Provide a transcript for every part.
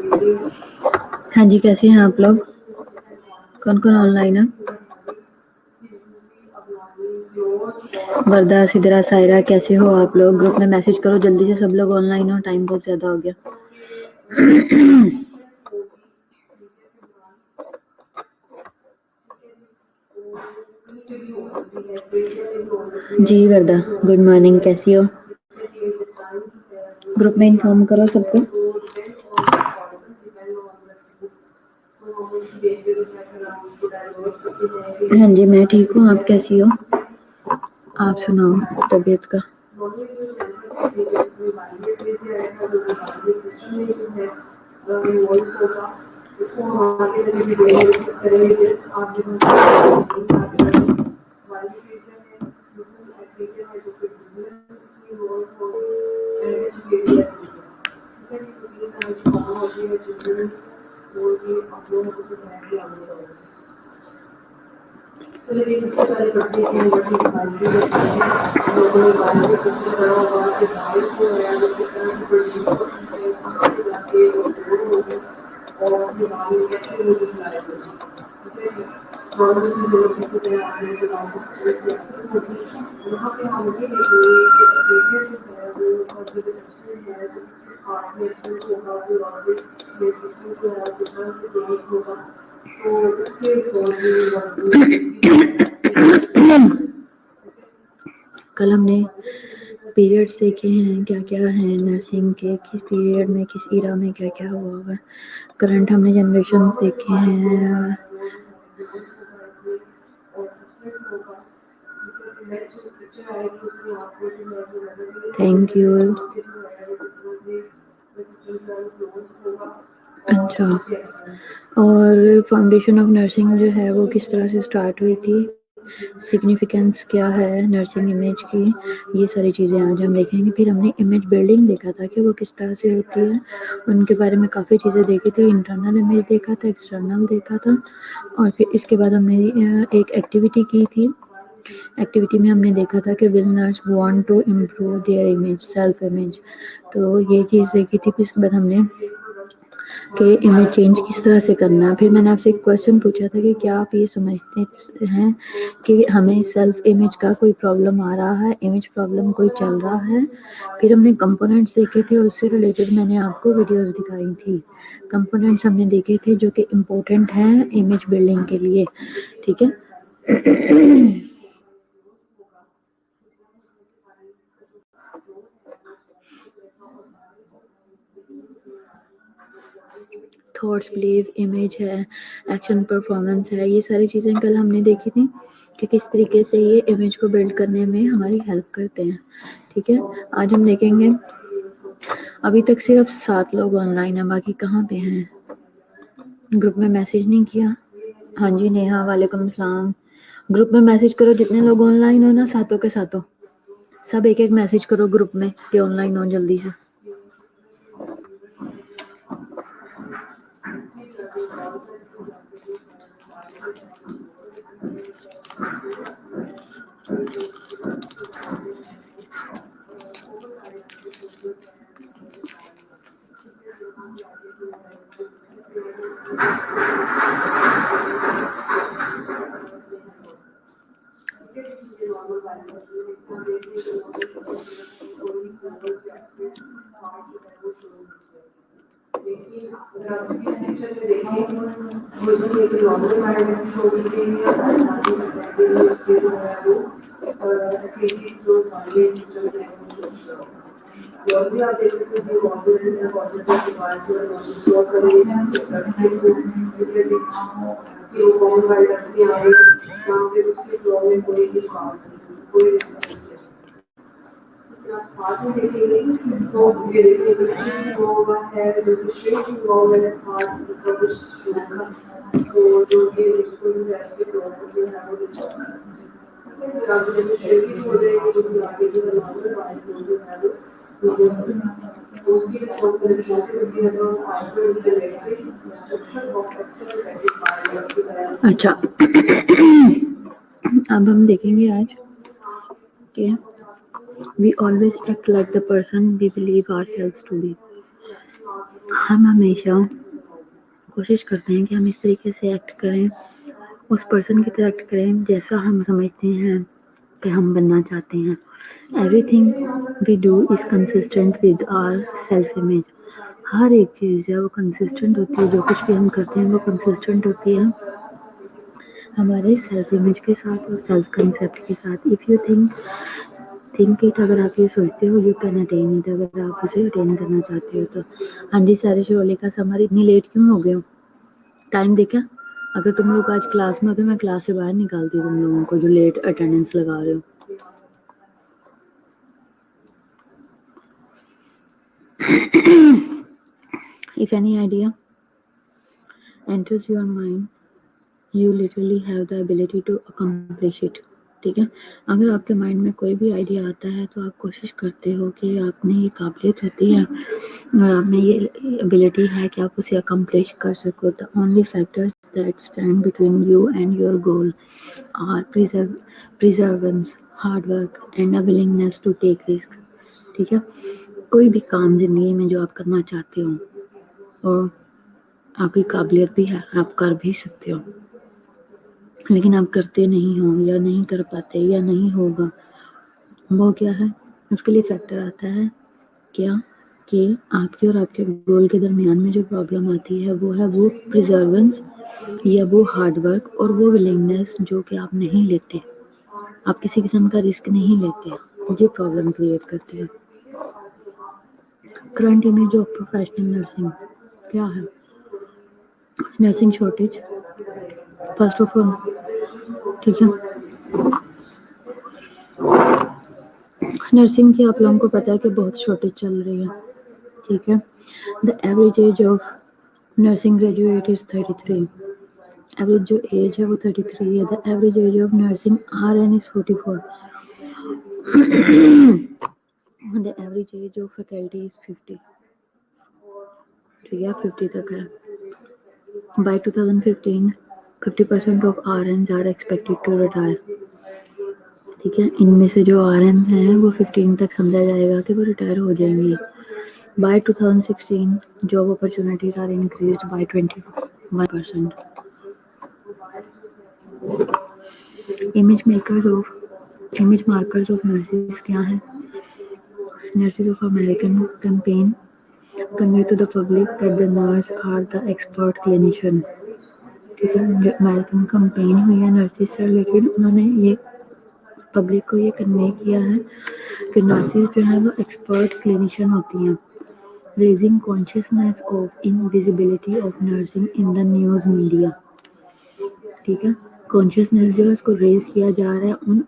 हाँ जी, कैसे हैं आप लोग? कौन कौन ऑनलाइन है? वरदा, सिदरा, सायरा, कैसे हो आप लोग? ग्रुप में मैसेज करो जल्दी से, सब लोग ऑनलाइन हो, टाइम बहुत ज्यादा हो गया। जी वरदा, गुड मॉर्निंग, कैसी हो? ग्रुप में इन्फॉर्म करो सबको। हाँ जी, मैं ठीक हूँ, आप कैसी हो? आप सुनाओ तबीयत का। कल हमने पीरियड्स देखे हैं, क्या क्या है नर्सिंग के, किस पीरियड में किस ईरा में क्या क्या हुआ हुआ है। करंट हमने जनरेशन देखे हैं। Thank you. अच्छा, और फाउंडेशन ऑफ नर्सिंग जो है वो किस तरह से स्टार्ट हुई थी, सिग्निफिकेंस क्या है नर्सिंग इमेज की, ये सारी चीज़ें आज हम देखेंगे। फिर हमने इमेज बिल्डिंग देखा था कि वो किस तरह से होती है, उनके बारे में काफ़ी चीज़ें देखी थी। इंटरनल इमेज देखा था, एक्सटर्नल देखा था, और फिर इसके बाद हमने एक एक्टिविटी की थी। एक्टिविटी में हमने देखा था कि will nurse want to improve their image, self image, तो ये चीज़ देखी थी। फिर इसके बाद हमने कि इमेज चेंज किस तरह से करना है। फिर मैंने आपसे एक क्वेश्चन पूछा था कि क्या आप ये समझते हैं कि हमें सेल्फ इमेज का कोई प्रॉब्लम आ रहा है, इमेज प्रॉब्लम कोई चल रहा है। फिर हमने कंपोनेंट्स देखे थे और उससे रिलेटेड मैंने आपको वीडियोस दिखाई थी। कंपोनेंट्स हमने देखे थे जो कि इम्पोर्टेंट हैं इमेज बिल्डिंग के लिए, ठीक है। थॉट्स, बिलीव, इमेज है, एक्शन, परफॉर्मेंस है, ये सारी चीज़ें कल हमने देखी थी कि किस तरीके से ये इमेज को बिल्ड करने में हमारी हेल्प करते हैं, ठीक है। आज हम देखेंगे, अभी तक सिर्फ 7 लोग ऑनलाइन हैं, बाकी कहाँ पे हैं? ग्रुप में मैसेज नहीं किया? हाँ जी नेहा, वालेकुम सलाम। ग्रुप में मैसेज करो, जितने लोग ऑनलाइन हो ना, सातों के सातों सब एक एक मैसेज करो ग्रुप में कि ऑनलाइन हो जल्दी से। अच्छा अब हम देखेंगे आज कि we always act like the person we believe ourselves to be, हम हमेशा कोशिश करते हैं कि हम इस तरीके से एक्ट करें, उस पर्सन की तरह एक्ट करें जैसा हम समझते हैं कि हम बनना चाहते हैं। Everything we do is consistent with our self image. हर एक चीज़ जो है वो कंसिस्टेंट होती है, जो कुछ भी हम करते हैं वो कंसिस्टेंट होती है हमारे सेल्फ इमेज के साथ और सेल्फ कंसेप्ट के साथ। इफ़ यू थिंक इट, अगर आप ये सोचते हो, यू कैन अटेन इट, अगर आप उसे अटेन करना चाहते हो तो। हाँ जी सारे शोले का समर, इतनी लेट क्यों हो गए हो? टाइम देखा? अगर तुम लोग आज क्लास में हो तो मैं क्लास से बाहर निकालती तुम लोगों को जो लेट अटेंडेंस लगा रहे हो। If any idea enters your mind, you literally have the ability to accomplish it. ठीक है, अगर आपके माइंड में कोई भी आइडिया आता है तो आप कोशिश करते हो कि आप में ये काबिलियत होती है और आप में ये एबिलिटी है कि आप उसे अकम्प्लिश कर सको। The only factors that stand between you and your goal are perseverance, hard work and a willingness to take risk. ठीक है, कोई भी काम जिंदगी में जो आप करना चाहते हो और आपकी काबिलियत भी है, आप कर भी सकते हो, लेकिन आप करते नहीं हो या नहीं कर पाते या नहीं होगा, वो क्या है? उसके लिए फैक्टर आता है क्या कि आपके और आपके गोल के दरमियान में जो प्रॉब्लम आती है वो है वो प्रिजर्वेंस या वो हार्ड वर्क और वो विलिंगनेस जो कि आप नहीं लेते, आप किसी किस्म का रिस्क नहीं लेते, ये प्रॉब्लम क्रिएट करते हैं। Current image of professional nursing क्या है? Nursing shortage first of all, ठीक है। नर्सिंग की आप लोगों को पता है कि बहुत शॉर्टेज चल रही है, ठीक है। The average age of nursing graduate is 33। Average जो एज है वो 33 है। The average age of nursing RN is 44। The average age of faculty is 50। ठीक है, 50 तक है। बाय 2015 50% ऑफ RNs are expected to retire. ठीक है, इनमें से जो RNs हैं वो 15 तक समझा जाएगा कि वो रिटायर हो जाएंगे। By 2016, job opportunities are increased by 21%. Image markers of nurses क्या हैं? Nurses of American campaign convey to the public that the nurse are the expert clinician. ठीक है, जो अमेरिकन कंपेन हुई है नर्सिस से रिलेटेड, उन्होंने ये पब्लिक को ये कन्वे किया है कि नर्सिस जो है वो एक्सपर्ट क्लिनिशियन होती हैं। Raising consciousness of invisibility of nursing in the news media. ठीक है, कॉन्शियसनेस जो है उसको रेज किया जा रहा है उन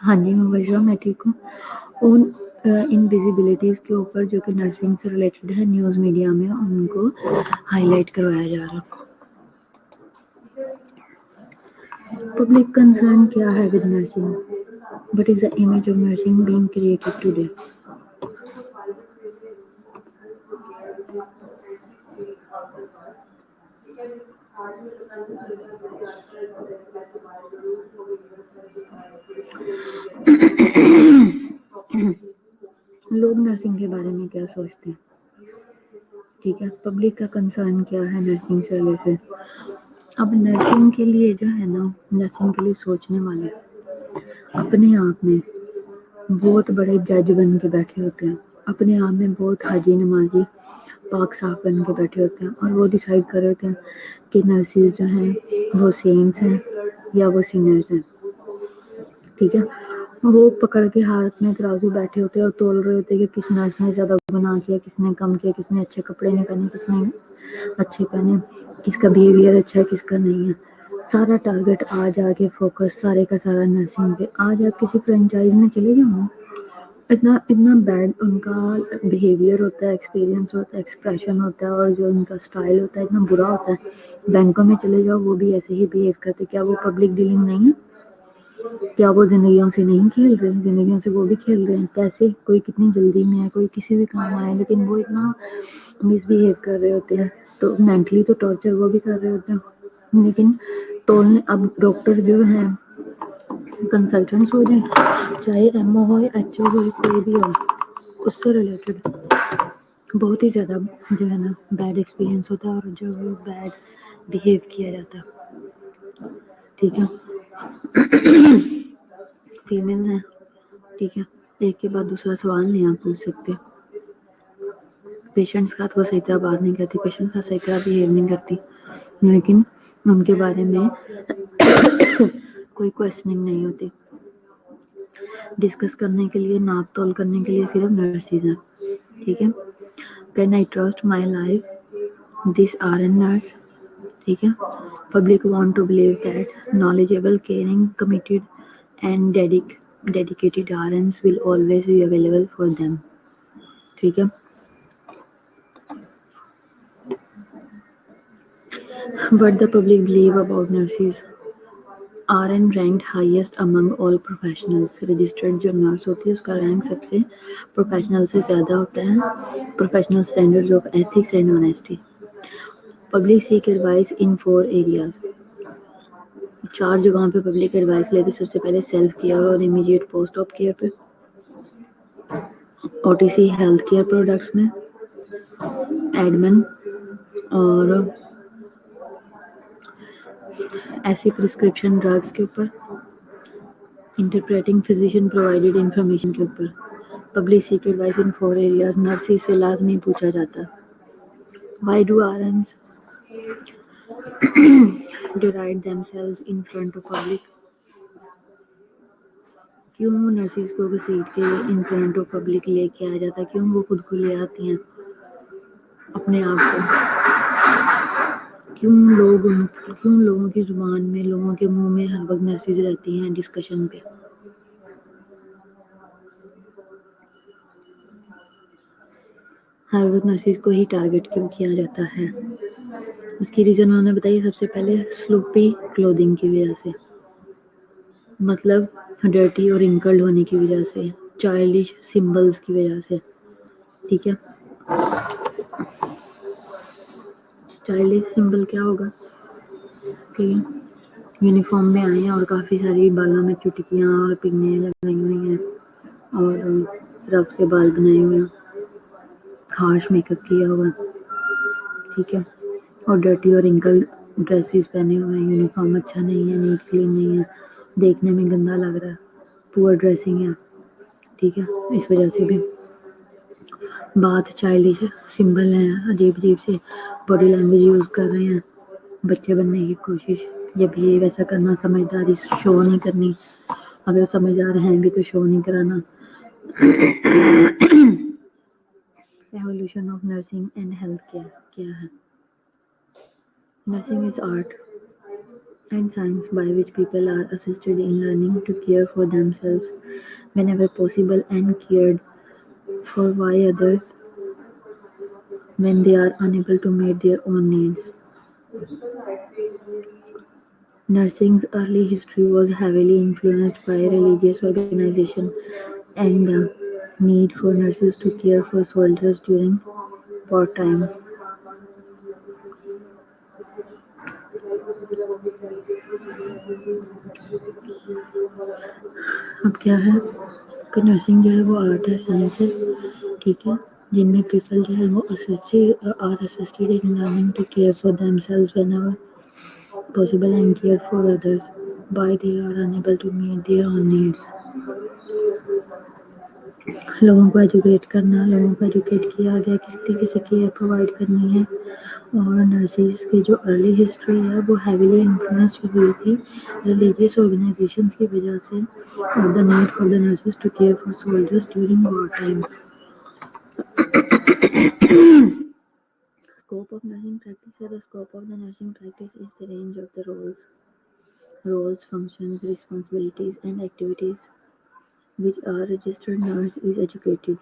हाँ जी मुबशरा मैं ठीक हूँ, उन इनविजिबिलिटीज़ के ऊपर जो कि नर्सिंग से रिलेटेड है, न्यूज़ मीडिया में उनको हाईलाइट करवाया जा रहा है। पब्लिक कंसर्न क्या है with nursing? What is the image of nursing being created today? लोग नर्सिंग के बारे में क्या सोचते हैं? ठीक है, पब्लिक का कंसर्न क्या है नर्सिंग से रिलेटेड? अब नर्सिंग के लिए जो है ना, नर्सिंग के लिए सोचने वाले अपने आप में बहुत बड़े जज बन के बैठे होते हैं, अपने आप में बहुत हाजी नमाजी पाक साफ बन के बैठे होते हैं और वो डिसाइड कर रहे होते हैं कि नर्सिस जो हैं वो सेंट्स हैं या वो सिनर्स हैं। ठीक है, वो पकड़ के हाथ में तराजू बैठे होते हैं और तोल रहे होते हैं कि किस नर्स ने ज़्यादा गुनाह किया, किसने कम किया, किसने अच्छे कपड़े नहीं पहने, किसने अच्छे पहने, किसका बिहेवियर अच्छा है, किसका नहीं है। सारा टारगेट आज आके फोकस सारे का सारा नर्सिंग पे। आज आप किसी फ्रेंचाइज में चले जाओ ना, इतना इतना बैड उनका बिहेवियर होता है, एक्सपीरियंस होता है, एक्सप्रेशन होता है और जो उनका स्टाइल होता है इतना बुरा होता है। बैंकों में चले जाओ वो भी ऐसे ही बिहेव करते। क्या वो पब्लिक डीलिंग नहीं है? क्या वो जिंदगियों से नहीं खेल रहे? जिंदगियों से वो भी खेल रहे हैं। कैसे? कोई कितनी जल्दी में है, कोई किसी भी काम आए, लेकिन वो इतना मिसबिहेव कर रहे होते हैं। तो मेंटली तो टॉर्चर वो भी कर रहे होते हैं, लेकिन तोलने अब डॉक्टर जो है कंसल्टेंट्स हो जाए, चाहे MO हो, HO हो, कोई भी हो, उससे रिलेटेड बहुत ही ज़्यादा जो है ना बैड एक्सपीरियंस होता है और जो वो बैड बिहेव किया जाता है, ठीक है। फीमेल हैं, ठीक है, एक के बाद दूसरा सवाल नहीं आप पूछ सकते। पेशेंट्स का तो सही तरह बात नहीं करती, पेशेंट्स का सही तरह बिहेव नहीं करती, लेकिन उनके बारे में कोई क्वेश्चनिंग नहीं होती। डिस्कस करने के लिए, नाप तोल करने के लिए सिर्फ नर्सेज हैं, ठीक है। Can I trust my life this R N nurse, ठीक है। Public want to believe that knowledgeable, caring, committed and dedicated RNs will always be available for them, ठीक है। What the public believe about nurses, RN ranked highest among all professionals। Registered जो nurse होती है उसका rank सबसे professional से ज़्यादा होता है। Professional standards of ethics and honesty. Public seek advice in 4 areas. 4 जगहों पे पब्लिक एडवाइस लेते, सबसे पहले सेल्फ केयर और इमीडिएट पोस्ट ऑप केयर पे, ओटीसी हेल्थ केयर प्रोडक्ट्स में, एडमिन और ऐसी प्रिस्क्रिप्शन ड्रग्स के ऊपर, इंटरप्रेटिंग फिजिशियन प्रोवाइडेड इंफॉर्मेशन के ऊपर। Public seek advice in 4 areas nurses से लाजमी पूछा जाता है। Why do RNs deride themselves in front of public? क्यों नर्सेज को घसीट के इन फ्रंट ऑफ पब्लिक लेके आया जाता है? क्यों वो खुद को ले आती हैं अपने आप को? क्यों लोगों की जुबान में, लोगों के मुंह में हर वक्त नर्सेज रहती हैं डिस्कशन पे? हर वक्त नर्सेज को ही टारगेट क्यों किया जाता है? उसकी रीजन उन्होंने बताई। सबसे पहले स्लूपी क्लोथिंग की वजह से, मतलब डर्टी और रिंकल्ड होने की वजह से, चाइल्डिश सिंबल्स की वजह से, ठीक है। चाइल्डिश सिंबल क्या होगा कि यूनिफॉर्म में आए हैं और काफ़ी सारी बालों में चुटकियाँ और पिन्ने लगाई हुई हैं और रफ से बाल बनाए हुए हैं, हार्श मेकअप किया हुआ, ठीक है, और डर्टी और रिंकल्ड ड्रेसेस पहने हुए हैं, यूनिफॉर्म अच्छा नहीं है, नीट क्लीन नहीं है, देखने में गंदा लग रहा है, पुअर ड्रेसिंग है, ठीक है। इस वजह से भी बात चाइल्डिश सिंबल हैं, अजीब से बॉडी लैंग्वेज यूज़ कर रहे हैं, बच्चे बनने की कोशिश, या बिहेव ऐसा करना, समझदारी शो नहीं करनी, अगर समझदार हैं भी तो शो नहीं कराना। Evolution of nursing and health care क्या है? Nursing is art and science by which people are assisted in learning to care for themselves whenever possible and cared for by others when they are unable to meet their own needs. Nursing's early history was heavily influenced by religious organization and the need for nurses to care for soldiers during wartime. अब क्या है कि nursing जो है वो art है, science है, ठीक है, जिनमें पीपल जो है वो assisted in learning to care for themselves whenever possible and cared for others why they are unable to meet their own needs. लोगों को एजुकेट करना, लोगों को एजुकेट किया गया किस तरीके से केयर प्रोवाइड करनी है। और नर्सेज की जो अर्ली हिस्ट्री है वो हैवीली इन्फ्लुएंस हुई थी रिलीजियस ऑर्गेनाइजेशंस की वजह से और the need for the nurses to care for soldiers during war time. Scope of nursing practice है, the scope of the nursing practice is the range of the roles, functions, responsibilities and activities which a registered nurse is educated,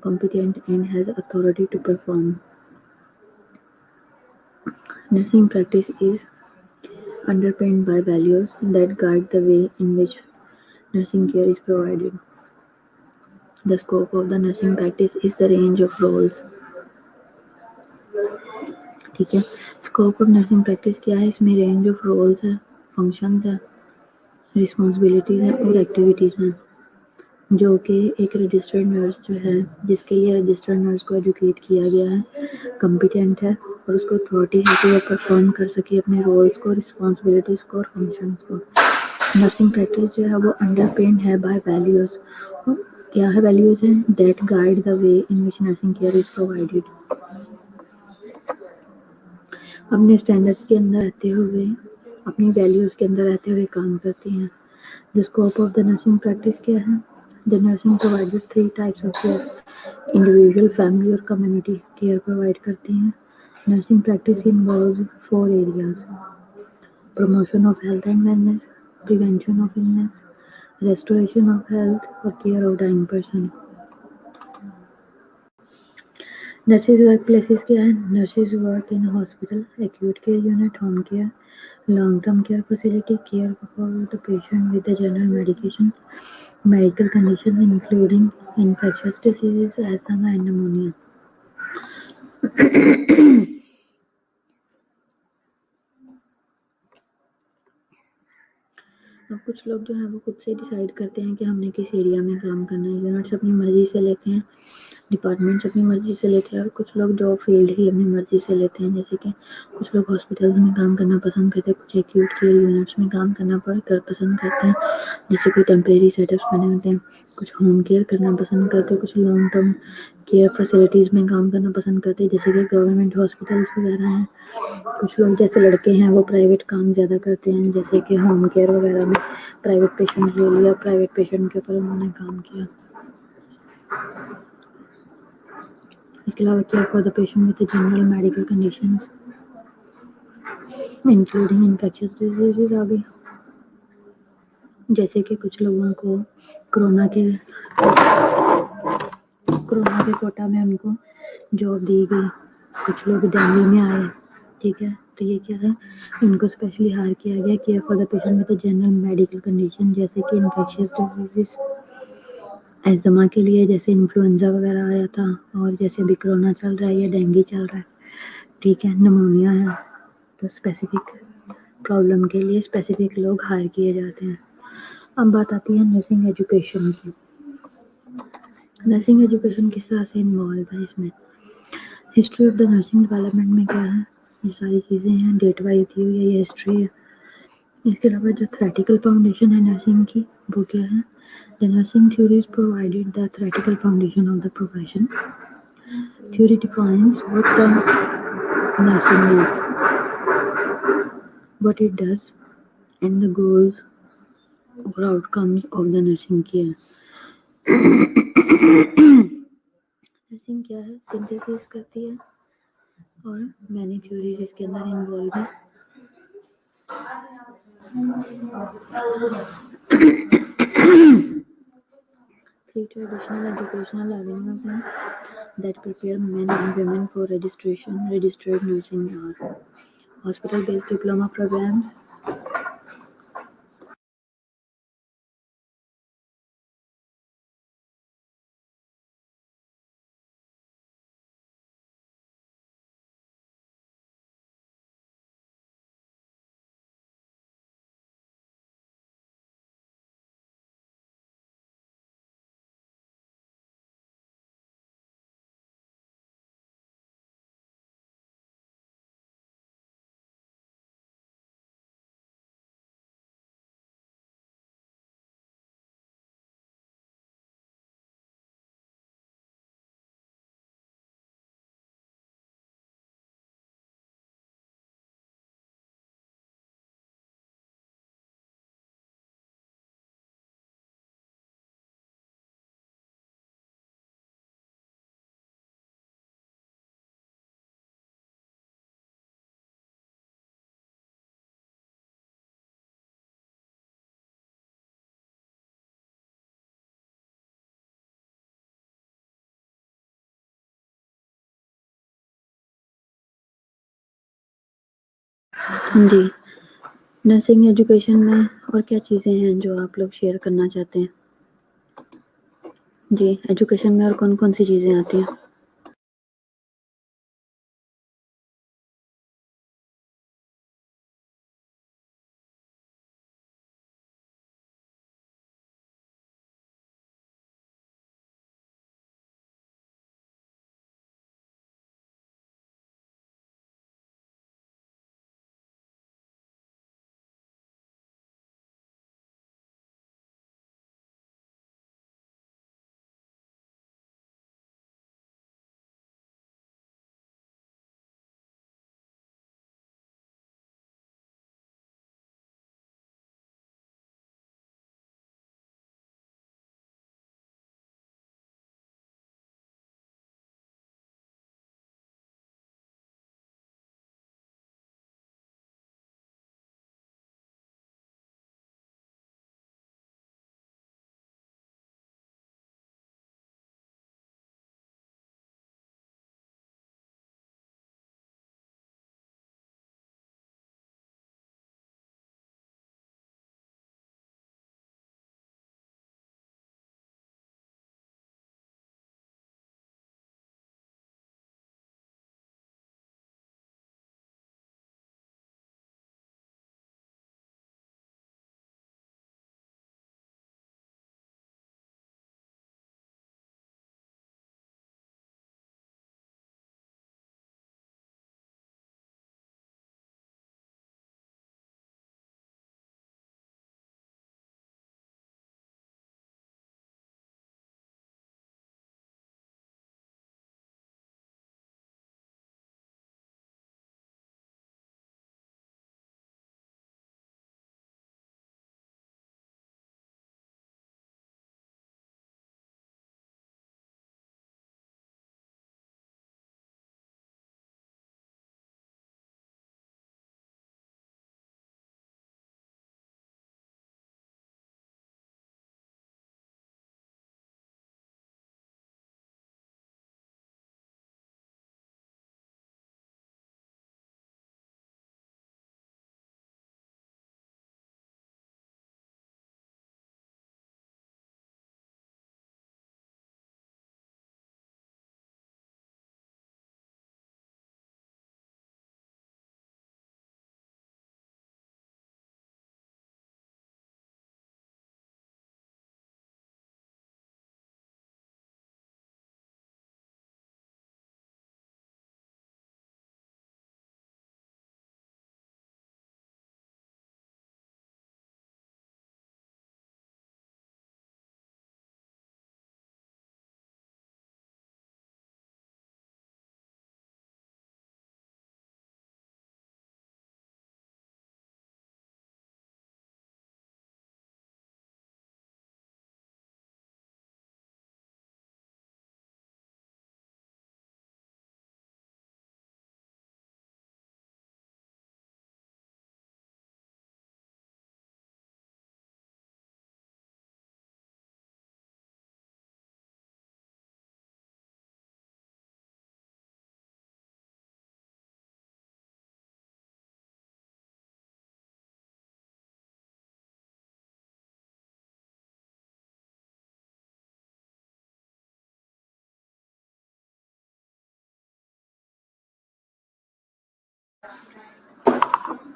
competent and has authority to perform. Nursing practice is underpinned by values that guide the way in which nursing care is provided. The scope of the nursing practice is the range of roles. ठीक है, scope of nursing practice क्या है? इसमें range of roles है, functions है, responsibilities हैं और activities हैं जो कि एक रजिस्टर्ड नर्स जो है, जिसके लिए रजिस्टर्ड नर्स को एजुकेट किया गया है, कॉम्पिटेंट है और उसको अथॉरिटी है कि वो परफॉर्म कर सके अपने रोल्स को, रिस्पॉन्सिबिलिटीज़ को और फंक्शंस को। नर्सिंग प्रैक्टिस जो है वो अंडरपिन्ड है बाय वैल्यूज़। क्या है वैल्यूज़ हैं? That guide the way in which nursing care is provided. अपने स्टैंडर्ड्स के अंदर रहते हुए, अपनी वैल्यूज़ के अंदर रहते हुए काम करती हैं। The scope of the nursing practice क्या है? The nursing provided 3 types of care, individual, family और कम्युनिटी केयर प्रोवाइड करती हैं। Nursing practice involves 4 areas: promotion of health and wellness, prevention of illness, restoration of health और care of dying person। Nurses work places क्या है? Nurses work in hospital, acute care unit, home care, long term care facility, care for the patient with the general medication, medical conditions including infectious diseases, asthma and pneumonia। अब कुछ लोग जो है वो खुद से डिसाइड करते हैं कि हमने किस एरिया में काम करना है। यूनिट्स अपनी मर्जी से लेते हैं, डिपार्टमेंट्स अपनी मर्जी से लेते हैं और कुछ लोग जॉब फील्ड ही अपनी मर्जी से लेते हैं। जैसे कि कुछ लोग हॉस्पिटल्स में काम करना पसंद करते हैं, कुछ एक्यूट केयर यूनिट्स में काम करना पसंद करते हैं, जैसे कोई टेम्परेरी सेटअप्स बने होते हैं। कुछ होम केयर करना पसंद करते हैं, कुछ लॉन्ग टर्म केयर फैसिलिटीज़ में काम करना पसंद करते हैं, जैसे कि गवर्नमेंट हॉस्पिटल्स वगैरह हैं। कुछ लोग जैसे लड़के हैं वो प्राइवेट काम ज़्यादा करते हैं, जैसे कि होम केयर वगैरह में प्राइवेट पेशेंट ले लिया, प्राइवेट पेशेंट के ऊपर उन्होंने काम किया। इसके अलावा care for the patient with general medical conditions including infectious diseases आ गई। जैसे कि कुछ लोगों को कोरोना के कोटा में उनको जॉब दी गई, कुछ लोग दिल्ली में आए, ठीक है। तो ये क्या है, इनको स्पेशली हायर किया गया care for the patient with general medical condition, जैसे कि इन्फेक्शियस डिजीजेस, एस्थमा के लिए जैसे इन्फ्लुएंजा वगैरह आया था, और जैसे अभी कोरोना चल रहा है या डेंगू चल रहा है, ठीक है, निमोनिया है, तो स्पेसिफिक प्रॉब्लम के लिए स्पेसिफिक लोग हायर किए जाते हैं। अब बात आती है नर्सिंग एजुकेशन की। नर्सिंग एजुकेशन किस तरह से इन्वॉल्व है इसमें? History of the nursing development में क्या है, ये सारी चीज़ें हैं, डेट वाइज दी हुई है, ये हिस्ट्री है। इसके अलावा जो थ्योरेटिकल फाउंडेशन है नर्सिंग की, वो क्या है? The nursing theories provided the theoretical foundation of the profession. Theory defines what the nursing is, what it does, and the goals or outcomes of the nursing care। Nursing क्या है? Synthesis करती है और many theories इसके अंदर involve है। Three traditional educational avenues that prepare men and women for registered nursing are hospital-based diploma programs, जी। Nursing education में और क्या चीज़ें हैं जो आप लोग शेयर करना चाहते हैं? जी, एजुकेशन में और कौन-कौन सी चीज़ें आती हैं?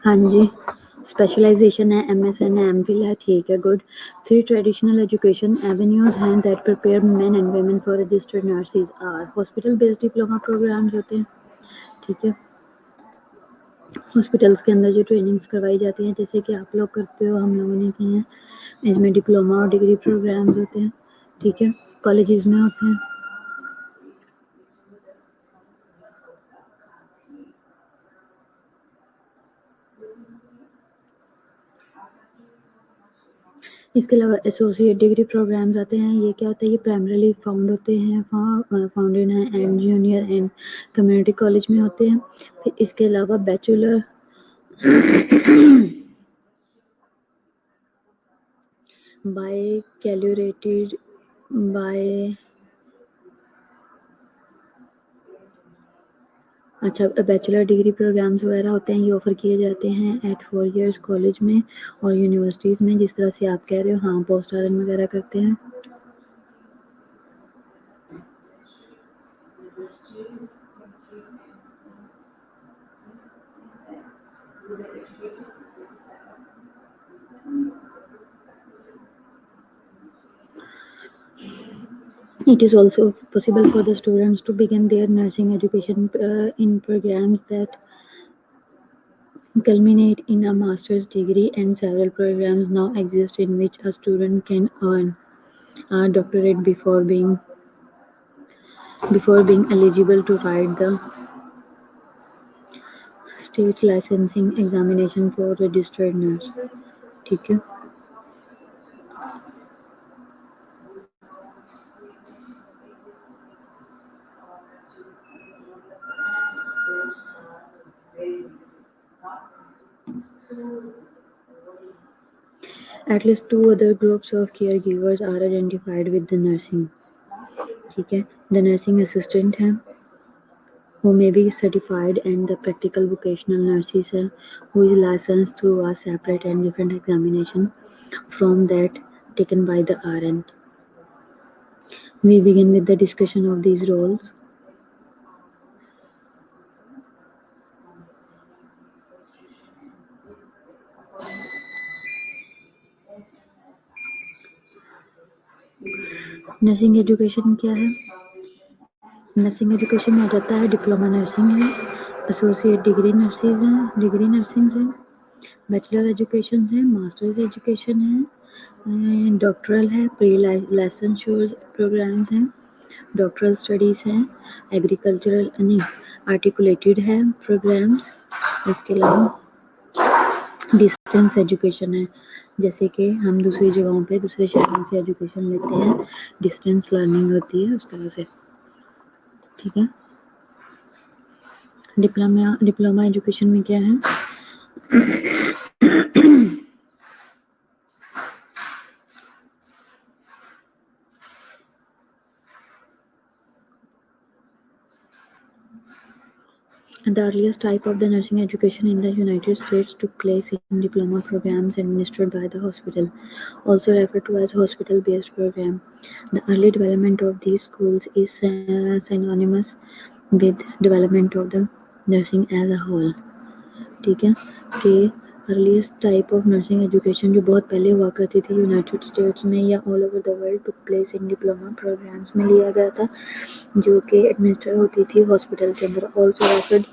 हाँ जी, स्पेशलाइजेशन है, MSN है, MPhil है, ठीक है, गुड। 3 ट्रेडिशनल एजुकेशन एवेन्यूज हैं that prepare men and women for registered nurses are hospital based diploma programs होते हैं, ठीक है। हॉस्पिटल्स के अंदर जो ट्रेनिंग्स करवाई जाती हैं, जैसे कि आप लोग करते हो, हम लोगों ने की हैं, इसमें डिप्लोमा और डिग्री प्रोग्राम्स होते हैं, ठीक है, कॉलेजेस में होते हैं। इसके अलावा एसोसिएट डिग्री प्रोग्राम्स आते हैं, ये क्या होता है, ये प्राइमरीली फाउंड होते हैं, फाउंडेड हैं and junior and community college में होते हैं। फिर इसके अलावा बैचलर बाय कैलकुलेटेड बाय अच्छा, बैचलर डिग्री प्रोग्राम्स वगैरह होते हैं, ये ऑफर किए जाते हैं एट 4 इयर्स कॉलेज में और यूनिवर्सिटीज़ में, जिस तरह से आप कह रहे हो, हाँ, पोस्ट RN वगैरह करते हैं। It is also possible for the students to begin their nursing education in programs that culminate in a master's degree, and several programs now exist in which a student can earn a doctorate before being eligible to write the state licensing examination for registered nurse, ठीक है। At least 2 other groups of caregivers are identified with the nursing, ठीक है। The nursing assistant है, who may be certified, and the practical vocational nurses है, who is licensed through a separate and different examination from that taken by the RN. We begin with the discussion of these roles. Nursing education क्या है? Nursing education में आ जाता है diploma nursing है, associate degree nursing है, bachelor education है, masters education है, doctoral है, प्री लाइसेंश्योर प्रोग्राम्स हैं, डॉक्टरल स्टडीज़ हैं, एग्रीकल्चरल नहीं आर्टिकुलेटेड है प्रोग्राम्स। इसके अलावा डिस्टेंस एजुकेशन है, जैसे कि हम दूसरी जगहों पे दूसरे शहरों से एजुकेशन लेते हैं, डिस्टेंस लर्निंग होती है उस तरह से, ठीक है। डिप्लोमा एजुकेशन में क्या है? The earliest type of the nursing education in the United States took place in diploma programs administered by the hospital, also referred to as hospital-based program. The early development of these schools is synonymous with development of the nursing as a whole, ठीक है। कि earliest type of nursing education जो बहुत पहले हुआ करती थी United States में या all over the world took place in diploma programs में लिया गया था, जो कि एडमिनिस्टर होती थी हॉस्पिटल के अंदर, also referred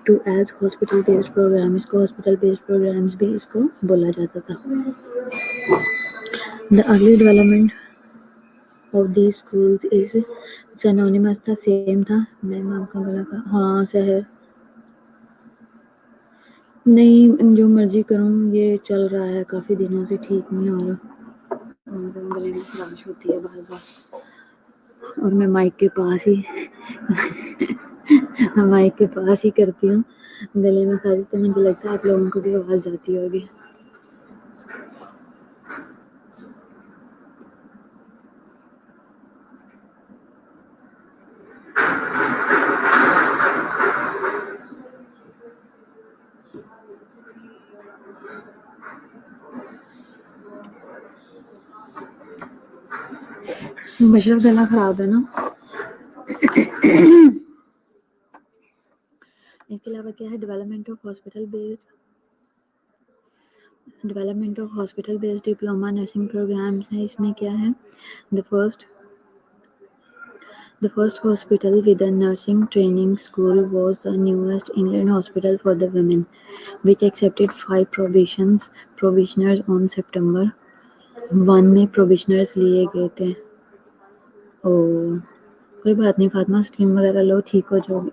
to as hospital based program, इसको हॉस्पिटल बेस्ड प्रोग्राम्स भी इसको बोला जाता था। The early development of these schools is synonymous था, सेम था, मैम आपका गला का, हाँ शहर नहीं, जो मर्जी करूँ, ये चल रहा है काफ़ी दिनों से, ठीक नहीं हो रहा और गले में खराश होती है बार बार, और मैं माइक के पास ही माइक के पास ही करती हूँ, गले में खराश, तो मुझे लगता है आप लोगों को भी आवाज़ जाती होगी। बशर गला खराब है ना। इसके अलावा क्या है? Development of hospital based development of hospital based diploma nursing programs है। इसमें क्या है, The first hospital with a nursing training school was the newest England Hospital for the Women, which accepted 5 probationers on September 1 में probationers लिए गए थे। ओह, कोई बात नहीं फातिमा, स्टीम वगैरह लो, ठीक हो जाओगे।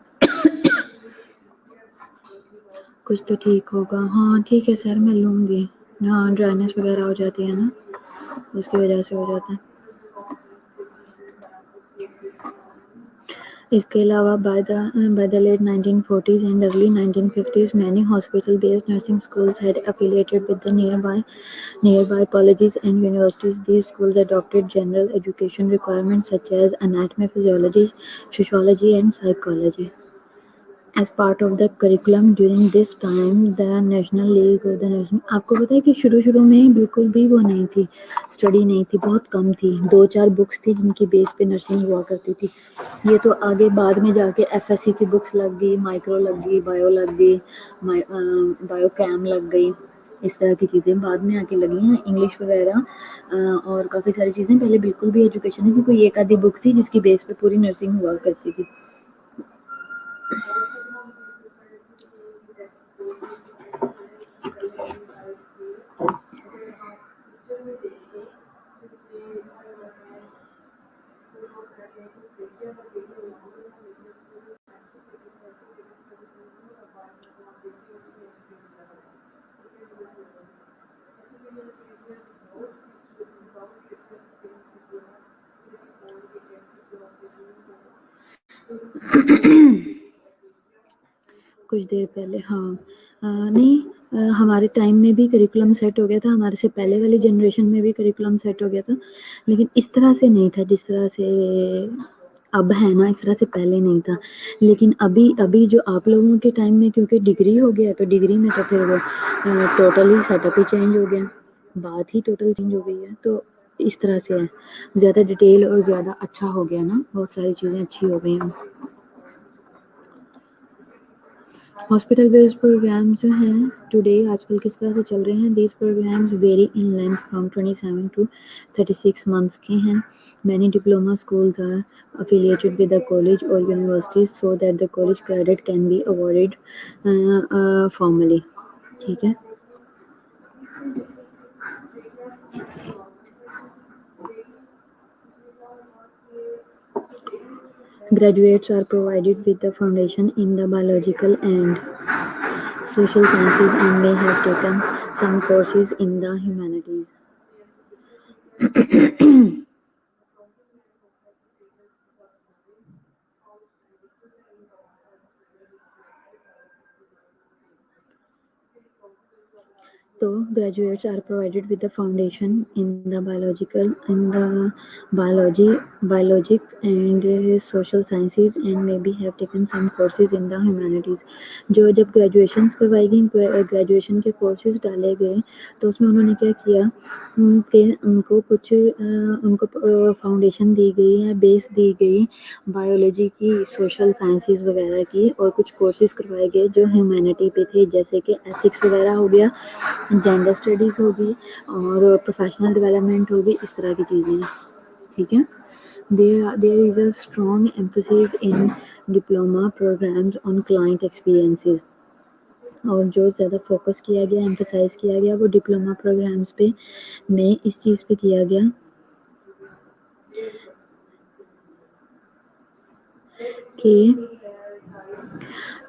कुछ तो ठीक होगा। हाँ ठीक है सर, मैं लूँगी। हाँ ड्राइनेस वगैरह हो जाती है ना, उसकी वजह से हो जाता है। इसके अलावा by the late 1940s and early 1950s, many hospital-based nursing schools had affiliated with the nearby colleges and universities. These schools adopted general education requirements such as anatomy, physiology, sociology, and psychology as part of the curriculum. During this time, the National League of the Nursing, आपको पता है कि शुरू में बिल्कुल भी वो नहीं थी, स्टडी नहीं थी, बहुत कम थी, 2-4 बुक्स थी जिनकी बेस पे नर्सिंग हुआ करती थी। ये तो आगे बाद में जाके एफएससी की बुक्स लग गई, माइक्रो लग गई, बायो लग गई, बायो कैम लग गई, इस तरह की चीज़ें बाद में आके लगी हैं, इंग्लिश वगैरह और काफ़ी सारी चीज़ें। पहले बिल्कुल भी एजुकेशन नहीं थी, कोई एक आधी बुक थी जिसकी बेस पे पूरी नर्सिंग हुआ करती थी। कुछ देर पहले, हाँ नहीं हमारे टाइम में भी करिकुलम सेट हो गया था, हमारे से पहले वाली जनरेशन में भी करिकुलम सेट हो गया था, लेकिन इस तरह से नहीं था जिस तरह से अब है ना, इस तरह से पहले नहीं था। लेकिन अभी जो आप लोगों के टाइम में, क्योंकि डिग्री हो गया तो डिग्री में तो फिर वो टोटली सेटअप ही चेंज हो गया, बात ही टोटल चेंज हो गई है। तो इस तरह से है, ज़्यादा डिटेल और ज़्यादा अच्छा हो गया ना, बहुत सारी चीज़ें अच्छी हो गई हैं। हॉस्पिटल बेस्ड प्रोग्राम जो हैं टुडे आजकल किस तरह से चल रहे हैं, these programs vary in length from 27 to 36 months के हैं। Many diploma schools are affiliated with a college or university so that the college credit can be awarded formally। ठीक है, graduates are provided with a foundation in the biological and social sciences and may have taken some courses in the humanities। So graduates are provided with a foundation in the biologic and social sciences and maybe have taken some courses in the humanities। जो जब graduations करवाई गई, graduation के courses डाले गए तो उसमें उन्होंने क्या किया कि उनको फाउंडेशन दी गई है, बेस दी गई बायोलॉजी की, सोशल साइंसेज वगैरह की, और कुछ कोर्सेज करवाए गए जो ह्यूमैनिटी पे थे, जैसे कि एथिक्स वगैरह हो गया, जेंडर स्टडीज़ होगी और प्रोफेशनल डेवलपमेंट होगी, इस तरह की चीज़ें। ठीक है, there is a strong emphasis in diploma programs on client experiences। और जो ज़्यादा फोकस किया गया, एम्फसाइज किया गया, वो डिप्लोमा प्रोग्राम्स पे में इस चीज़ पे किया गया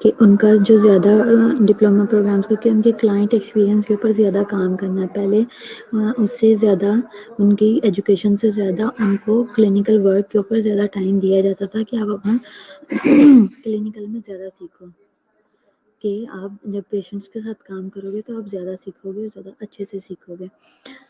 कि उनका जो ज़्यादा डिप्लोमा प्रोग्राम्स को, कि उनके क्लाइंट एक्सपीरियंस के ऊपर ज़्यादा काम करना है पहले, उससे ज़्यादा उनकी एजुकेशन से ज़्यादा उनको क्लिनिकल वर्क के ऊपर ज़्यादा टाइम दिया जाता था कि आप अपना क्लिनिकल में ज़्यादा सीखो, कि आप जब पेशेंट्स के साथ काम करोगे तो आप ज़्यादा सीखोगे, ज़्यादा अच्छे से सीखोगे।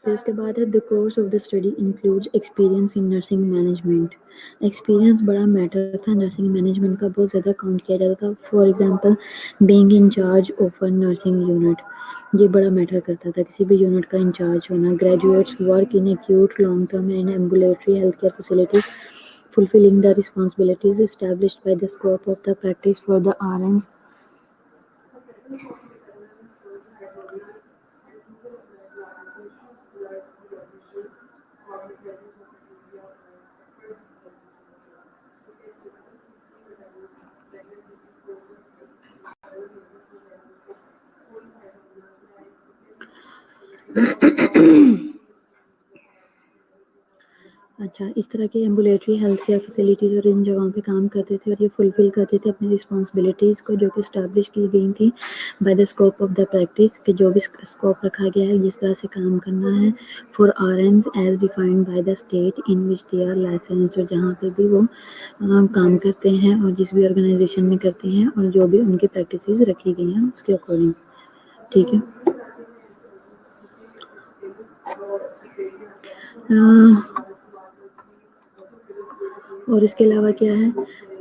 फिर उसके बाद है the course of the study includes experience in nursing management. Experience बड़ा मैटर था नर्सिंग मैनेजमेंट का, बहुत ज़्यादा काउंट किया जाता था। For example being in charge of a nursing unit, ये बड़ा मैटर करता था, किसी भी यूनिट का इंचार्ज होना। Graduates work in acute, long term and ambulatory health care facilities, fulfilling the responsibilities established by the scope of the practice for the RNs अच्छा, इस तरह के एम्बुलेटरी हेल्थ केयर फैसिलिटीज़ और इन जगहों पे काम करते थे और ये फुलफ़िल करते थे अपनी रिस्पॉन्सिबिलिटीज़ को, जो कि एस्टैब्लिश की गई थी by the scope of the practice, कि जो भी स्कोप रखा गया है जिस तरह से काम करना है, for RNs as defined by the state in which they are licensed, और जहाँ पे भी वो काम करते हैं और जिस भी ऑर्गेनाइजेशन में करते हैं और जो भी उनकी प्रैक्टिसेस रखी गई हैं उसके अकॉर्डिंग। ठीक है। और इसके अलावा क्या है,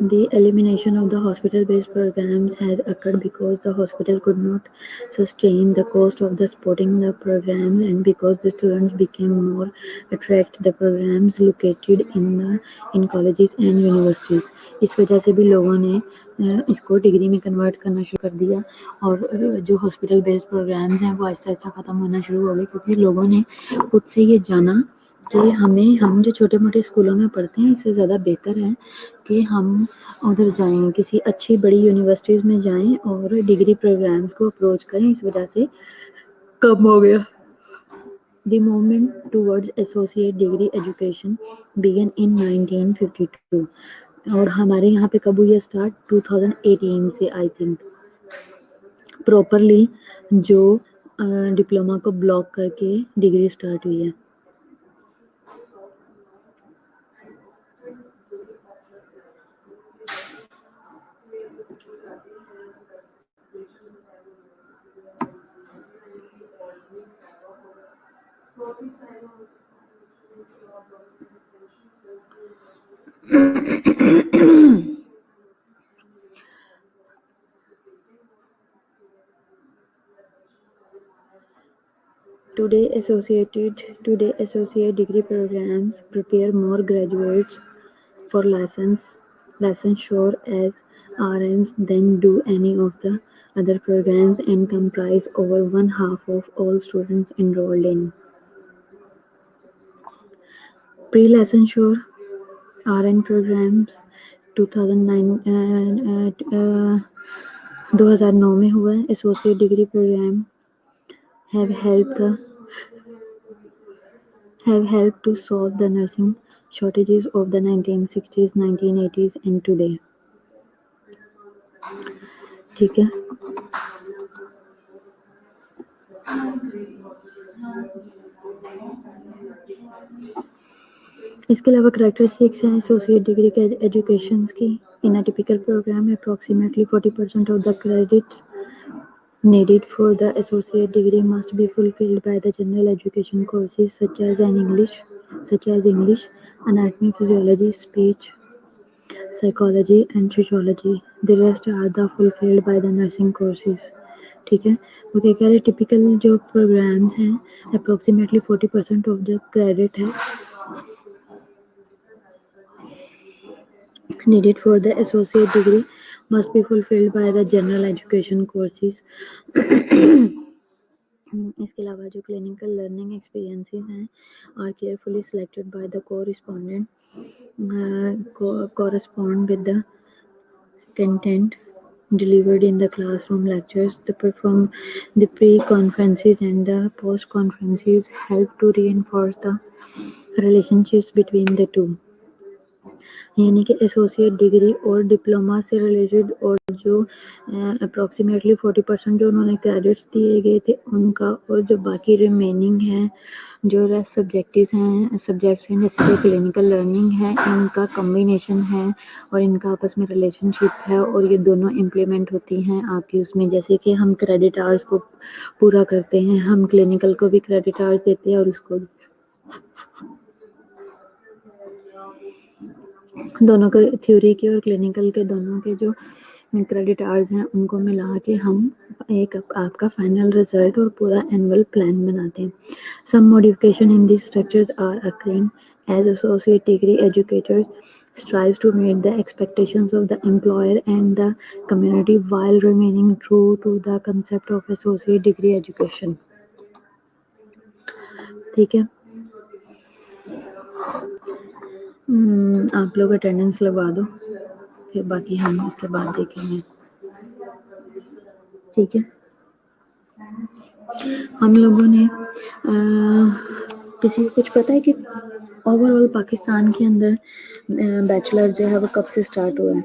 the elimination of the hospital based programs has occurred because the hospital could not sustain the cost of the supporting the programs and because the students became more attract the programs located in colleges and universities. इस वजह से भी लोगों ने इसको degree में convert करना शुरू कर दिया और जो हॉस्पिटल बेस्ड प्रोग्राम्स हैं वो आहिस्ता आहिस्ता ख़त्म होना शुरू हो गए, क्योंकि लोगों ने खुद से ये जाना कि हम जो छोटे मोटे स्कूलों में पढ़ते हैं इससे ज़्यादा बेहतर है कि हम उधर जाएं, किसी अच्छी बड़ी यूनिवर्सिटीज़ में जाएं और डिग्री प्रोग्राम्स को अप्रोच करें। इस वजह से कम हो गया। The movement towards associate degree education began in 1952 और हमारे यहाँ पे कब हुई है स्टार्ट, 2018 से आई थिंक प्रॉपरली जो डिप्लोमा को ब्लॉक करके डिग्री स्टार्ट हुई है। Today, associate degree programs prepare more graduates for licensure as RNs than do any of the other programs and comprise over one half of all students enrolled in. Pre-licensure RN programs 2009 में हुआ है। Associate degree program have helped to solve the nursing shortages of the 1960s, 1980s and today. ठीक है। इसके अलावा characteristics हैं associate degree के education की। In a typical programme approximately 40% of the credits needed for the associate degree must be fulfilled by the general education courses such as English, anatomy, physiology, speech, psychology and sociology. The rest are the fulfilled by the nursing courses. ठीक है, वो क्या कह रहे हैं, typical जो programmes हैं approximately 40% of the credit है needed for the associate degree must be fulfilled by the general education courses. इसके अलावा जो क्लिनिकल लर्निंग एक्सपीरियंसेस हैं are carefully selected by the correspond with the content delivered in the classroom lectures. The pre-conferences and the post-conferences help to reinforce the relationships between the two. यानी कि associate degree और diploma से related और जो approximately 40% जो उन्होंने credits दिए गए थे उनका और जो बाकी रिमेनिंग है जो रेस्ट सब्जेक्ट्स हैं जैसे कि क्लिनिकल लर्निंग है, इनका कम्बिनेशन है और इनका आपस में रिलेशनशिप है और ये दोनों इम्प्लीमेंट होती हैं आपकी उसमें। जैसे कि हम क्रेडिट आवर्स को पूरा करते हैं, हम क्लिनिकल को भी क्रेडिट आवर्स देते हैं और उसको भी, दोनों के थ्योरी के और क्लिनिकल के दोनों के जो क्रेडिट आवर्स हैं उनको मिला के हम एक आपका फाइनल रिजल्ट और पूरा एनुअल प्लान बनाते हैं। Some modification in this structures are occurring as associate degree educators strives to meet the expectations of the employer and the community while remaining true to the concept of associate degree education. ठीक है, आप लोग attendance लगवा दो, फिर बाकी हम इसके बाद देखेंगे। ठीक है। हम लोगों ने किसी को कुछ पता है कि ओवरऑल पाकिस्तान के अंदर बैचलर जो है वो कब से स्टार्ट हुआ है?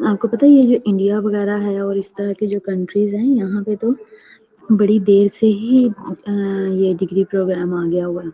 आपको पता है ये जो इंडिया वगैरह है और इस तरह की जो कंट्रीज हैं यहाँ पे तो बड़ी देर से ही ये डिग्री प्रोग्राम आ गया हुआ है।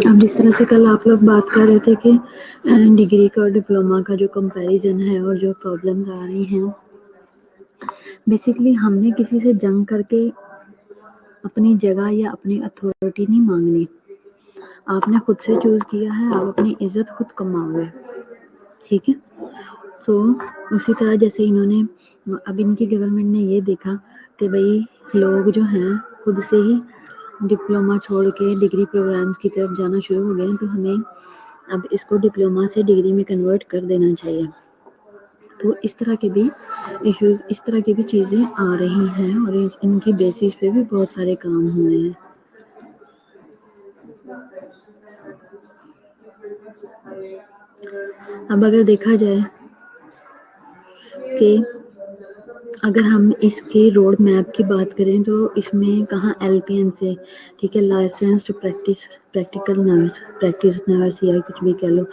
अब जिस तरह से कल आप लोग बात कर रहे थे कि डिग्री का और डिप्लोमा का जो कंपैरिजन है और जो प्रॉब्लम्स आ रही हैं, बेसिकली हमने किसी से जंग करके अपनी जगह या अपनी अथॉरिटी नहीं मांगनी। आपने खुद से चूज किया है, आप अपनी इज्जत खुद कमाओगे, ठीक है। तो उसी तरह जैसे इन्होंने अब इनकी गवर्नमेंट ने ये देखा कि भाई लोग जो हैं खुद से ही डिप्लोमा छोड़ के डिग्री प्रोग्राम्स की तरफ जाना शुरू हो गए, तो हमें अब इसको डिप्लोमा से डिग्री में कन्वर्ट कर देना चाहिए। तो इस तरह के भी इश्यूज, इस तरह की भी चीज़ें आ रही हैं और इनकी बेसिस पे भी बहुत सारे काम हुए हैं। अब अगर देखा जाए कि अगर हम इसके रोड मैप की बात करें तो इसमें कहाँ LPN से, ठीक है, licensed practical nurse, practice nurse या कुछ भी कह लो,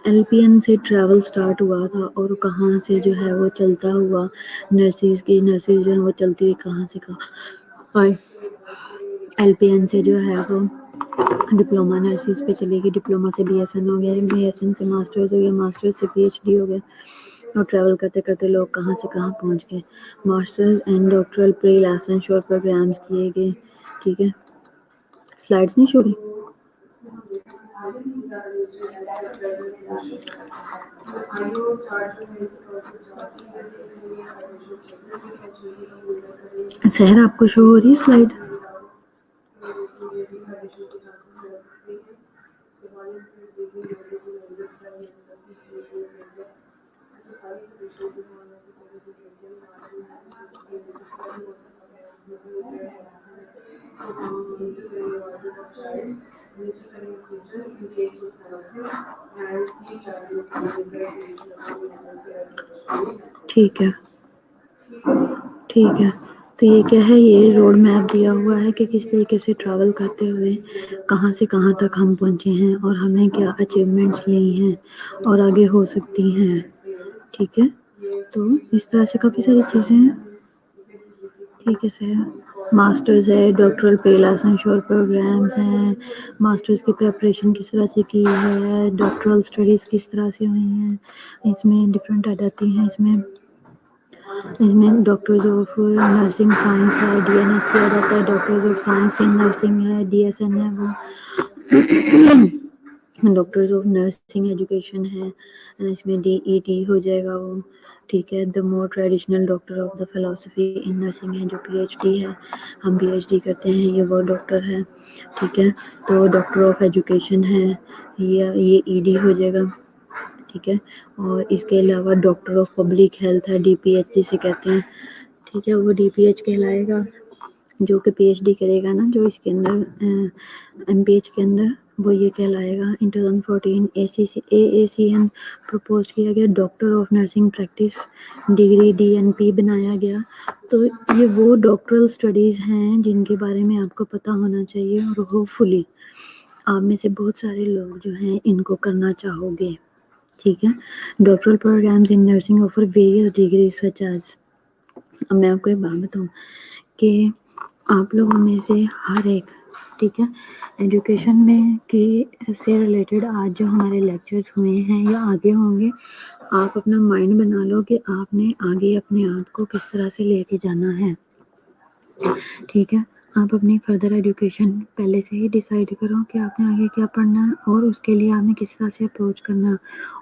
LPN से ट्रैवल स्टार्ट हुआ था और कहाँ से जो है वो चलता हुआ नर्सिस जो है वो चलती हुई कहाँ से कहाँ और LPN से जो है वो डिप्लोमा नर्सिस पे चलेगी, डिप्लोमा से BSN हो गया, BSN से मास्टर्स हो गया, मास्टर्स से PhD हो गया और ट्रैवल करते करते लोग कहाँ से कहाँ पहुँच गए। Masters and doctoral pre licensure programmes किए गए, ठीक है। स्लाइड्स नहीं शो हुई? सहर आपको शो हो रही है स्लाइड? ठीक है, ठीक है। तो ये क्या है, ये रोड मैप दिया हुआ है कि किस तरीके से ट्रैवल करते हुए कहाँ से कहाँ तक हम पहुँचे हैं और हमने क्या अचीवमेंट्स ली हैं और आगे हो सकती हैं, ठीक है। तो इस तरह से काफ़ी सारी चीज़ें हैं, ठीक है सर। मास्टर्स है, डॉक्टरल प्री लाइसेंश्योर प्रोग्राम्स हैं, मास्टर्स की प्रिपरेशन किस तरह से की है, डॉक्टरल स्टडीज़ किस तरह से हुई हैं, इसमें डिफरेंट आ जाती हैं। इसमें डॉक्टर्स ऑफ नर्सिंग साइंस है, DNS किया जाता है, doctors of science in nursing है, DSN है वो डॉक्टर्स ऑफ नर्सिंग एजुकेशन है, इसमें DET हो जाएगा वो, ठीक है। The more traditional doctor of the philosophy in nursing है जो PhD है, हम PhD करते हैं, ये वो डॉक्टर है, ठीक है। तो डॉक्टर ऑफ एजुकेशन है, ये ED हो जाएगा, ठीक है। और इसके अलावा डॉक्टर ऑफ पब्लिक हेल्थ है, DPH जिसे कहते हैं, ठीक है, वो DPH कहलाएगा। जो कि PhD करेगा ना, जो इसके अंदर MPH के अंदर, वो ये कहलाएगा। इन 2014 AACN प्रपोज किया गया doctor of nursing practice degree DNP बनाया गया। तो ये वो डॉक्टरल स्टडीज़ हैं जिनके बारे में आपको पता होना चाहिए, और होपफुली आप में से बहुत सारे लोग जो हैं इनको करना चाहोगे, ठीक है। Doctoral programs in nursing offer various degrees such as, अब मैं आपको एक बात बताऊँ कि आप लोगों में से हर एक, ठीक है, एजुकेशन में के से रिलेटेड आज जो हमारे लेक्चर्स हुए हैं या आगे होंगे, आप अपना माइंड बना लो कि आपने आगे अपने आप को किस तरह से लेके जाना है, ठीक है। आप अपनी फर्दर एजुकेशन पहले से ही डिसाइड करो कि आपने आगे क्या पढ़ना है, और उसके लिए आपने किस तरह से अप्रोच करना है।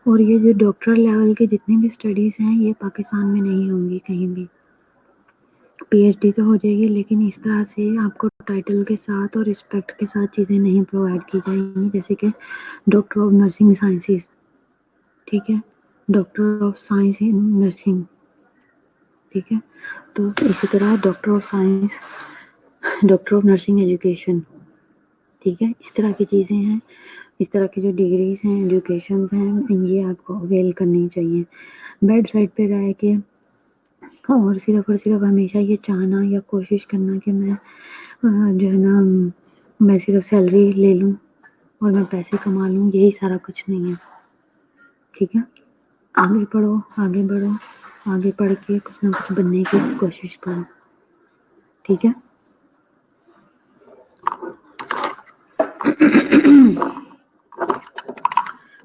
और ये जो डॉक्टर लेवल की जितनी भी स्टडीज़ हैं, ये पाकिस्तान में नहीं होंगी कहीं भी। PhD तो हो जाएगी, लेकिन इस तरह से आपको टाइटल के साथ और रिस्पेक्ट के साथ चीज़ें नहीं प्रोवाइड की जाएंगी, जैसे कि डॉक्टर ऑफ नर्सिंग साइंसेस, ठीक है, doctor of science in nursing, ठीक है। तो इसी तरह doctor of science, doctor of nursing education, ठीक है, इस तरह की चीज़ें हैं, इस तरह की जो डिग्रीज हैं, एजुकेशंस हैं, ये आपको अवेल करनी चाहिए। बेड साइड पे रह के और सिर्फ हमेशा ये चाहना या कोशिश करना कि मैं जो है ना, मैं सिर्फ सैलरी ले लूँ और मैं पैसे कमा लूँ, यही सारा कुछ नहीं है, ठीक है। आगे पढ़ो, आगे बढ़ो, आगे पढ़ के कुछ ना कुछ बनने की कोशिश करो, ठीक है।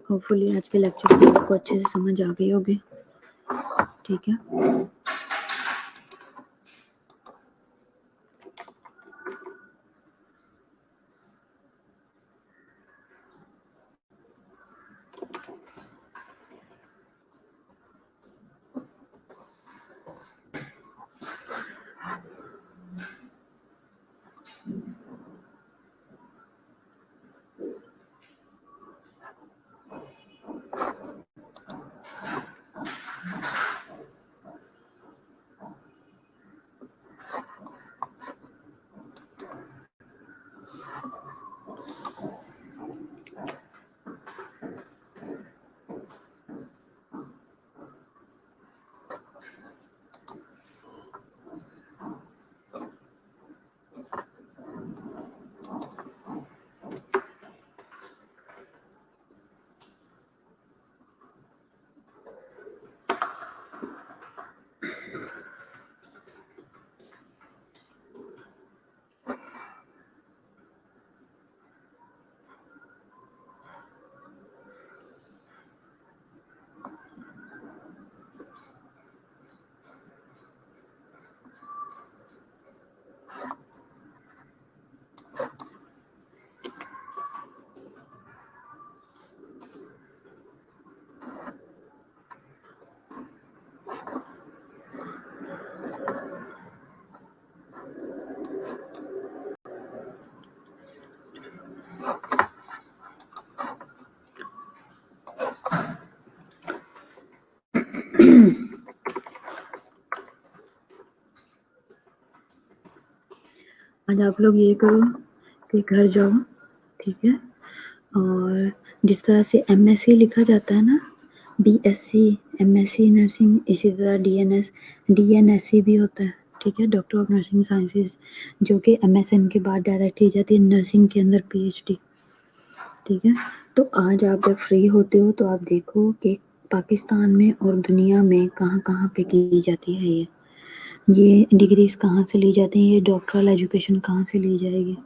होपफुली आज के लेक्चर में आपको अच्छे से समझ आ गई होगी, ठीक है। आज आप लोग ये करो कि घर जाओ, ठीक है, और जिस तरह से MSc लिखा जाता है ना, BSc, MSc नर्सिंग, इसी तरह DNSC भी होता है, ठीक है, डॉक्टर ऑफ नर्सिंग साइंसेज, जो कि MSN के बाद डायरेक्ट ही जाती है नर्सिंग के अंदर PhD, ठीक है। तो आज आप जब फ्री होते हो तो आप देखो कि पाकिस्तान में और दुनिया में कहाँ कहाँ पे की जाती है ये डिग्रीज कहाँ से ली जाती हैं, ये डॉक्टरल एजुकेशन कहाँ से ली जाएगी।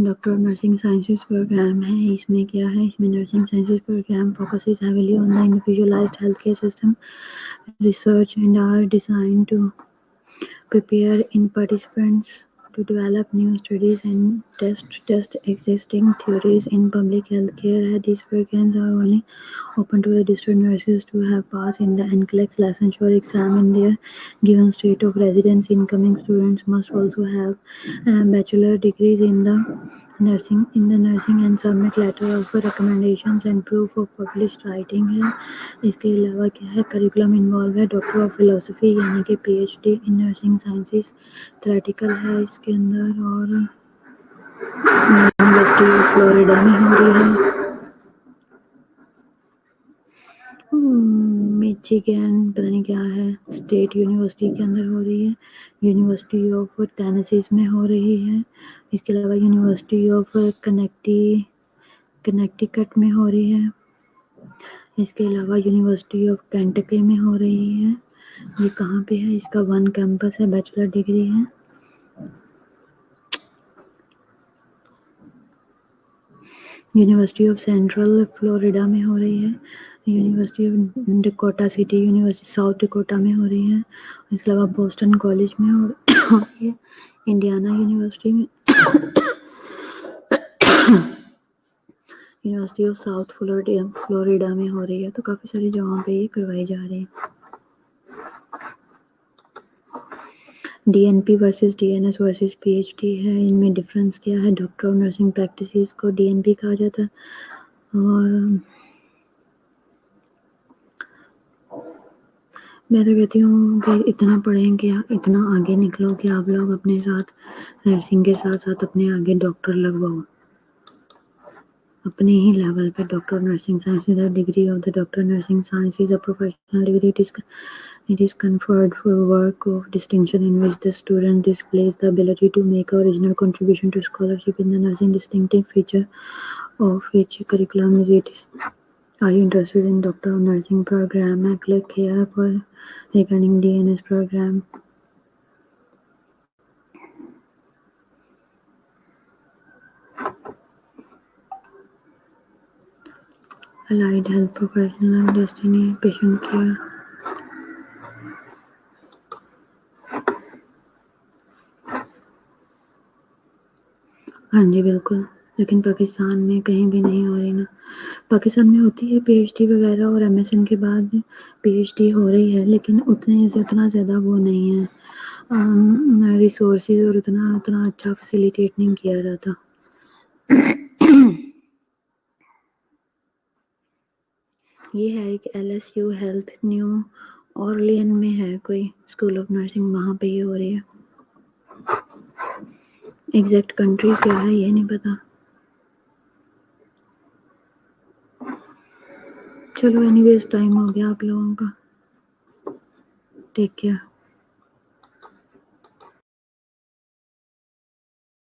Doctor of nursing sciences program है। इसमें क्या है, इसमें nursing sciences program focuses heavily on the individualized health care system research and are designed to prepare in participants to develop new studies and test existing theories in public health care. These programs are only open to registered nurses to have passed in the NCLEX licensure exam in their given state of residence. Incoming students must also have bachelor degrees in the nursing and submit letter of recommendations and proof of published writing है। इसके अलावा क्या है, curriculum involve है doctor of philosophy यानी कि PhD in nursing sciences, theoretical है इसके अंदर और यूनिवर्सिटी ऑफ फ्लोरिडा में हो रही है। मिचिगन पता नहीं क्या है, स्टेट यूनिवर्सिटी के अंदर हो रही है। यूनिवर्सिटी ऑफ टेनेसी में हो रही है। इसके अलावा यूनिवर्सिटी ऑफ कनेक्टिकट में हो रही है। इसके अलावा यूनिवर्सिटी ऑफ केंटकी में हो रही है। ये कहाँ पे है, इसका 1 कैंपस है, बैचलर डिग्री है। यूनिवर्सिटी ऑफ सेंट्रल फ्लोरिडा में हो रही है। University of Dakota city, university south Dakota में हो रही है। इसके अलावा बोस्टन कॉलेज में हो रही है। इंडियाना यूनिवर्सिटी में यूनिवर्सिटी ऑफ साउथ फ्लोरिडा में हो रही है। तो काफ़ी सारी जगहों पे ये करवाई जा रही है। DNP versus DNS versus PhD है। इनमें डिफरेंस क्या है, डॉक्टर ऑफ नर्सिंग प्रैक्टिसेस को DNP कहा जाता है और मैं तो कहती हूँ कि इतना पढ़ें कि इतना आगे निकलो कि आप लोग अपने साथ नर्सिंग के साथ साथ अपने आगे डॉक्टर लगवाओ। अपने ही लेवल पे doctor nursing science is the degree of the doctor nursing science is a professional degree. It is conferred for work of distinction in which the student displays the ability to make a original contribution to scholarship in the nursing. Distinctive feature of which curriculum is it. Are you interested in Doctor of Nursing program? Click here for regarding DNS program. Allied health professional destiny patient care. हाँ जी बिल्कुल, लेकिन पाकिस्तान में कहीं भी नहीं हो रही ना। पाकिस्तान में होती है PhD वगैरह और MSN के बाद PhD हो रही है, लेकिन उतना ज़्यादा वो नहीं है, रिसोर्सेज और उतना अच्छा फैसिलिटेट नहीं किया जाता। ये है एक LSU हेल्थ न्यू ऑरलियन में है कोई स्कूल ऑफ नर्सिंग, वहाँ पे ये हो रही है। एग्जैक्ट कंट्री क्या है ये नहीं पता। चलो एनीवेज टाइम हो गया आप लोगों का। Take care.